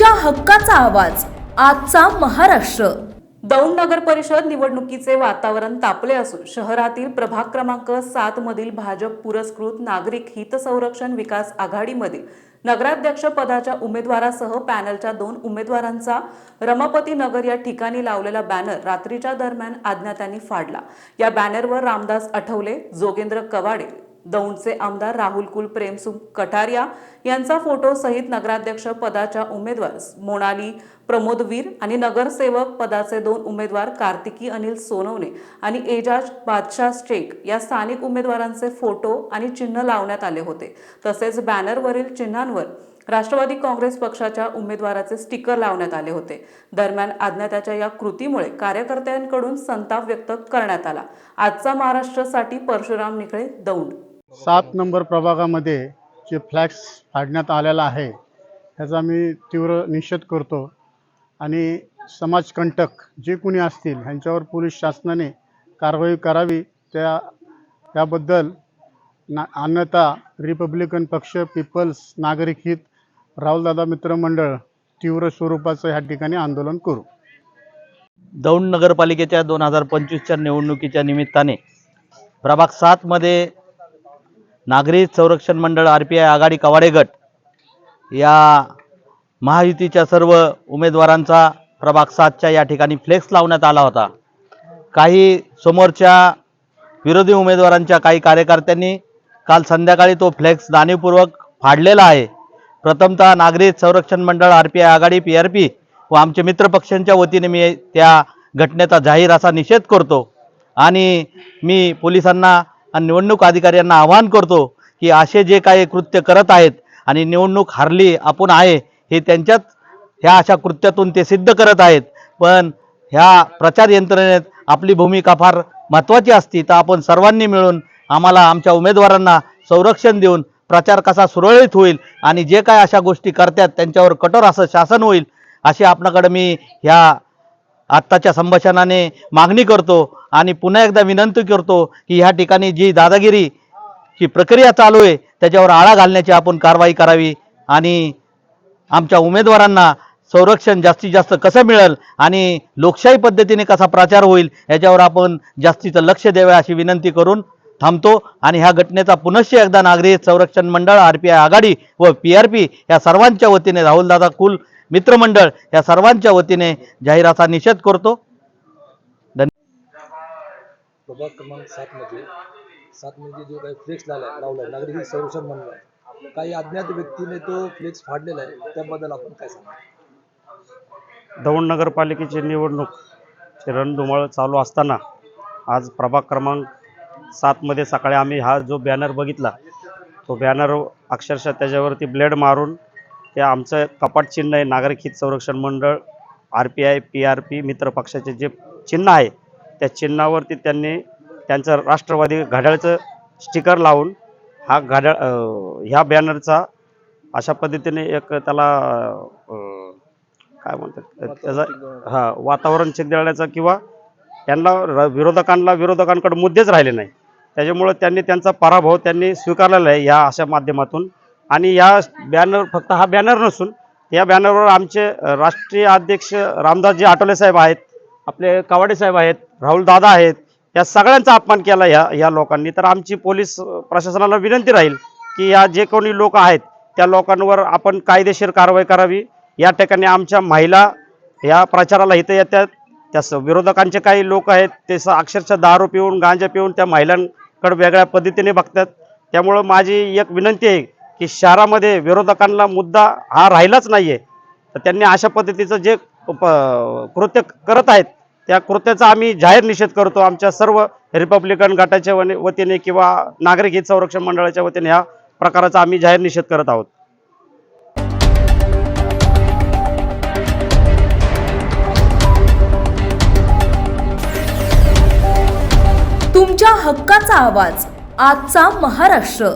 तुमच्या हक्काचा आवाज आजचा महाराष्ट्र। दौंड नगर परिषद निवडणुकीचे वातावरण तापले असून शहरातील प्रभाग क्रमांक 7 मधील भाजप पुरस्कृत नागरिक हित संरक्षण विकास आघाडीमधील नगराध्यक्ष पदाच्या उमेदवारासह पॅनलच्या 2 उमेदवारांचा रमापती नगर या ठिकाणी लावलेला बॅनर रात्रीच्या दरम्यान अज्ञातांनी फाडला। या बॅनरवर रामदास आठवले, जोगेंद्र कवाडे, दौंडचे आमदार राहुल कुल, प्रेमसुख कटारिया यांचा फोटो सहित नगराध्यक्ष पदाच्या उमेदवार मोनाली प्रमोदवीर आणि नगरसेवक पदाचे 2 उमेदवार कार्तिकी अनिल सोनवणे आणि एजाज बादशाह शेख या स्थानिक उमेदवारांचे फोटो आणि चिन्ह लावण्यात आले होते। तसेच बॅनरवरील चिन्हांवर राष्ट्रवादी काँग्रेस पक्षाच्या उमेदवाराचे स्टिकर लावण्यात आले होते। दरम्यान अज्ञाताच्या या कृतीमुळे कार्यकर्त्यांकडून संताप व्यक्त करण्यात आला। आजचा महाराष्ट्रासाठी परशुराम निखळे, दौंड। 7 नंबर प्रभागामध्ये जे फ्लॅक्स फाडण्यात आलेला आहे त्याचा मी तीव्र निषेध करतो आणि समाजकंटक जे कोणी असतील ह्यांच्यावर पोलीस शासनाने कारवाई करावी त्याबद्दल अन्यथा रिपब्लिकन पक्ष, पीपल्स, नागरिक हित, राहुलदादा मित्र मंडळ तीव्र स्वरूपाचं ह्या ठिकाणी आंदोलन करू। दौंड नगरपालिकेच्या 2025च्या निवडणुकीच्या निमित्ताने प्रभाग 7 मध्ये नागरिक संरक्षण मंडळ RPI आघाडी कवाडे गट या महायुतीच्या सर्व उमेदवारांचा प्रभाग 7च्या या ठिकाणी फ्लेक्स लावण्यात आला होता। काही समोरच्या विरोधी उमेदवारांच्या काही कार्यकर्त्यांनी काल संध्याकाळी तो फ्लेक्स जाणीवपूर्वक फाडलेला आहे। प्रथमतः नागरिक संरक्षण मंडळ RPI आघाडी PRP व आमचे मित्रपक्षांच्या वतीने मी त्या घटनेचा जाहीर असा निषेध करतो आणि मी पोलिसांना आणि निवडणूक अधिकाऱ्यांना आवाहन करतो की असे जे काही कृत्य करत आहेत आणि निवडणूक हारली आपण आहे हे त्यांच्याच ह्या अशा कृत्यातून ते सिद्ध करत आहेत, पण ह्या प्रचार यंत्रणेत आपली भूमिका फार महत्त्वाची असते। तर आपण सर्वांनी मिळून आम्हाला आमच्या उमेदवारांना संरक्षण देऊन प्रचार कसा सुरळीत होईल आणि जे काय अशा गोष्टी करतात त्यांच्यावर कठोर असं शासन होईल अशी आपणाकडे मी ह्या आत्ताच्या संभाषणाने मागणी करतो आणि पुन्हा एकदा विनंती करतो की ह्या ठिकाणी जी दादागिरीची प्रक्रिया चालू आहे त्याच्यावर आळा घालण्याची आपण कारवाई करावी आणि आमच्या उमेदवारांना संरक्षण जास्तीत जास्त कसं मिळेल आणि लोकशाही पद्धतीने कसा प्रचार होईल याच्यावर आपण जास्तीचं लक्ष द्यावे अशी विनंती करून थांबतो आणि ह्या घटनेचा पुनश्च एकदा नागरिक संरक्षण मंडळ RPI आघाडी व PRP या सर्वांच्या वतीने, राहुलदादा कुल मित्रमंडळ या सर्वांच्या वतीने जाहीर असा निषेध करतो। प्रभाग क्रमांक 7 मध्ये जो काही फ्लेक्स लावला नागरिक संरक्षण मंडळ, काही अज्ञात व्यक्तीने तो फ्लेक्स फाडलेला आहे, त्याबद्दल आपण काय सांगा? दौंड नगरपालिकेची निवडणूक रणधुमाळ चालू असताना आज प्रभाग क्रमांक 7 मध्ये सकाळी आम्ही हा जो बॅनर बघितला तो बॅनर अक्षरशः त्याच्यावरती ब्लेड मारून ते आमचं कपाट चिन्ह आहे नागरिक हित संरक्षण मंडळ RPI PRP मित्र पक्षाचे जे चिन्ह आहे त्या चिन्हावरती त्यांनी त्यांचं राष्ट्रवादी घड्याळचं स्टिकर लावून हा घड्याळ ह्या बॅनरचा अशा पद्धतीने एक त्याला काय म्हणतात त्याचा वातावरण चिघळण्याचा किंवा त्यांना विरोधकांकडे मुद्देच राहिले नाही, त्याच्यामुळे त्यांनी त्यांचा पराभव त्यांनी स्वीकारलेला आहे या अशा माध्यमातून। आणि या बॅनर फक्त हा बॅनर नसून या बॅनरवर आमचे राष्ट्रीय अध्यक्ष रामदासजी आठवले साहेब आहेत, आपले कवाडे साहेब आहेत, राहुल दादा आहेत, या सगळ्यांचा अपमान केला या लोकांनी। तर आमची पोलीस प्रशासनाला विनंती राहील की या जे कोणी लोक आहेत त्या लोकांवर आपण कायदेशीर कारवाई करावी। या ठिकाणी आमच्या महिला या प्रचाराला इथं येतात, त्या विरोधकांचे काही लोक आहेत ते अक्षरशः दारू पिऊन गांजा पिऊन त्या महिलांकडे वेगळ्या पद्धतीने बघतात। त्यामुळं माझी एक विनंती आहे की शहरामध्ये विरोधकांना मुद्दा हा राहिलाच नाही आहे, तर त्यांनी अशा पद्धतीचं जे कृत्य करत आहेत त्या कृत्याचा आम्ही जाहीर निषेध करतो। आमच्या सर्व रिपब्लिकन गटाच्या वतीने किंवा नागरिक हित संरक्षण मंडळाच्या वतीने ह्या प्रकाराचा आम्ही जाहीर निषेध करत आहोत। तुमच्या हक्काचा आवाज आजचा महाराष्ट्र।